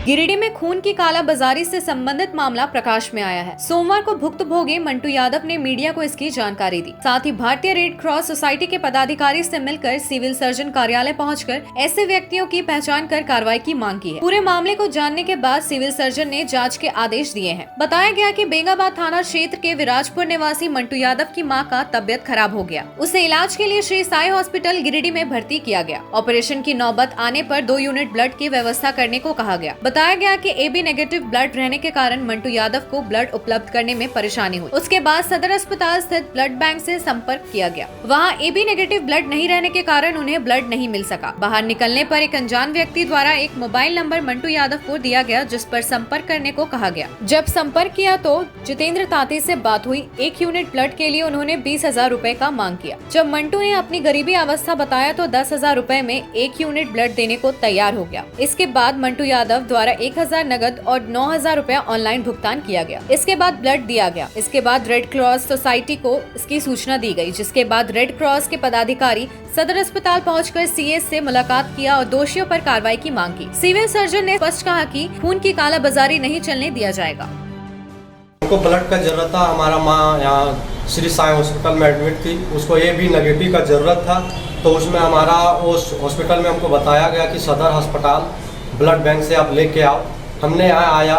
गिरिडीह में खून की कालाबाजारी से संबंधित मामला प्रकाश में आया है। सोमवार को भुक्तभोगी मंटू यादव ने मीडिया को इसकी जानकारी दी। साथ ही भारतीय रेड क्रॉस सोसाइटी के पदाधिकारी से मिलकर सिविल सर्जन कार्यालय पहुंचकर ऐसे व्यक्तियों की पहचान कर कार्रवाई की मांग की है। पूरे मामले को जानने के बाद सिविल सर्जन ने जाँच के आदेश दिए हैं। बताया गया कि बेंगाबाद थाना क्षेत्र के विराजपुर निवासी मंटू यादव की मां का तबियत खराब हो गया। उसे इलाज के लिए श्री साई हॉस्पिटल गिरिडीह में भर्ती किया गया। ऑपरेशन की नौबत आने पर 2 यूनिट ब्लड की व्यवस्था करने को कहा गया। बताया गया कि AB नेगेटिव ब्लड रहने के कारण मंटू यादव को ब्लड उपलब्ध करने में परेशानी हुई। उसके बाद सदर अस्पताल स्थित ब्लड बैंक से संपर्क किया गया। वहां AB नेगेटिव ब्लड नहीं रहने के कारण उन्हें ब्लड नहीं मिल सका। बाहर निकलने पर एक अनजान व्यक्ति द्वारा एक मोबाइल नंबर मंटू यादव को दिया गया, जिस पर संपर्क करने को कहा गया। जब संपर्क किया तो जितेंद्र तांती से बात हुई। 1 यूनिट ब्लड के लिए उन्होंने 20,000 रूपए का मांग किया। जब मंटू ने अपनी गरीबी अवस्था बताया तो 10,000 रूपए में 1 यूनिट ब्लड देने को तैयार हो गया। इसके बाद मंटू यादव द्वारा 1,000 नगद और 9,000 रूपया ऑनलाइन भुगतान किया गया। इसके बाद ब्लड दिया गया। इसके बाद रेड क्रॉस सोसाइटी को इसकी सूचना दी गई, जिसके बाद रेड क्रॉस के पदाधिकारी सदर अस्पताल पहुंचकर CS से मुलाकात किया और दोषियों पर कार्रवाई की मांग की। सिविल सर्जन ने स्पष्ट कहा कि खून की कालाबाजारी नहीं चलने दिया जाएगा। हमको ब्लड का जरूरत था। हमारा माँ यहाँ श्री साई हॉस्पिटल में एडमिट थी। उसको AB नेगेटिव का जरूरत था, तो उसमें हमारा उस हॉस्पिटल में हमको बताया गया कि सदर अस्पताल ब्लड बैंक से आप लेके आओ। हमने यहाँ आया,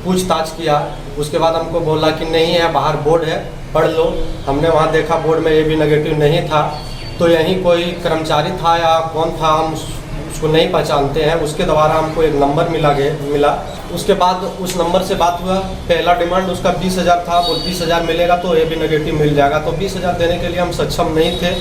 पूछताछ किया। उसके बाद हमको बोला कि नहीं है, बाहर बोर्ड है, पढ़ लो। हमने वहाँ देखा बोर्ड में AB नेगेटिव नहीं था। तो यहीं कोई कर्मचारी था या कौन था, हम उसको नहीं पहचानते हैं। उसके द्वारा हमको एक नंबर मिला। उसके बाद उस नंबर से बात हुआ। पहला डिमांड उसका 20,000 था। वो 20,000 मिलेगा तो AB नेगेटिव मिल जाएगा। तो 20,000 देने के लिए हम सक्षम नहीं थे।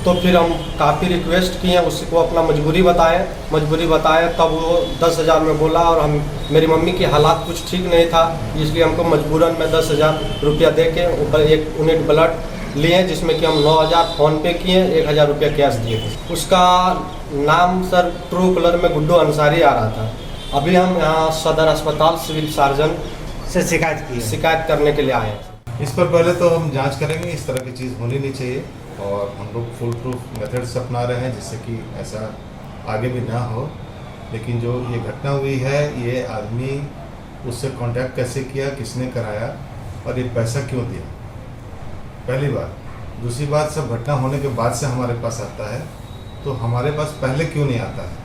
तो फिर हम काफ़ी रिक्वेस्ट किए, उसको अपना मजबूरी बताए तब वो 10,000 में बोला। और मेरी मम्मी की हालात कुछ ठीक नहीं था, इसलिए हमको मजबूरन में 10,000 रुपया दे के ऊपर 1 यूनिट ब्लड लिए, जिसमें कि हम 9,000 फ़ोन पे किए, 1,000 रुपया कैश दिए। उसका नाम सर ट्रू कलर में गुड्डू अंसारी आ रहा था। अभी हम यहाँ सदर अस्पताल सिविल सर्जन से शिकायत करने के लिए आए हैं। इस पर पहले तो हम जांच करेंगे। इस तरह की चीज़ होनी नहीं चाहिए और हम लोग फुल प्रूफ मेथड्स अपना रहे हैं, जिससे कि ऐसा आगे भी ना हो। लेकिन जो ये घटना हुई है, ये आदमी उससे कांटेक्ट कैसे किया, किसने कराया और ये पैसा क्यों दिया, पहली बात। दूसरी बात, सब घटना होने के बाद से हमारे पास आता है, तो हमारे पास पहले क्यों नहीं आता है।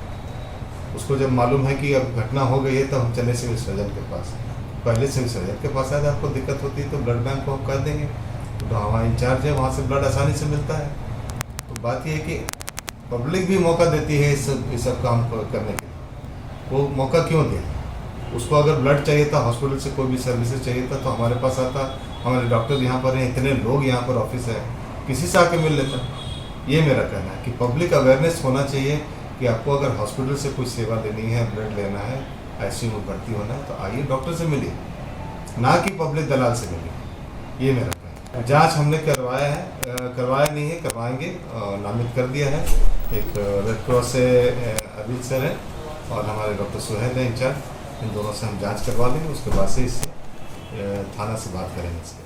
उसको जब मालूम है कि अब घटना हो गई है तो हम चले सिविल सर्जन के पास। पहले सिविल सर्जन के पास आए, आपको दिक्कत होती है तो ब्लड बैंक को हम कर देंगे, तो हमारा इंचार्ज है, वहाँ से ब्लड आसानी से मिलता है। तो बात यह है कि पब्लिक भी मौका देती है इस सब काम करने के लिए। वो मौका क्यों दे? उसको अगर ब्लड चाहिए था, हॉस्पिटल से कोई भी सर्विसेज चाहिए था, तो हमारे पास आता। हमारे डॉक्टर यहाँ पर हैं, इतने लोग यहाँ पर ऑफिस है, किसी से आके मिल लेता। ये मेरा कहना है कि पब्लिक अवेयरनेस होना चाहिए कि आपको अगर हॉस्पिटल से कोई सेवा लेनी है, ब्लड लेना है, ICU में भर्ती होना है, तो आइए डॉक्टर से मिलिए, ना कि पब्लिक दलाल से मिलिए। ये मेरा कहना है। जांच हमने करवाया नहीं है, करवाएंगे, नामित कर दिया है। एक रेड क्रॉस से अभित सर है और हमारे डॉक्टर सुहेल है इंचार्ज। इन दोनों से हम जांच करवा लेंगे, उसके बाद से इससे थाना से बात करेंगे।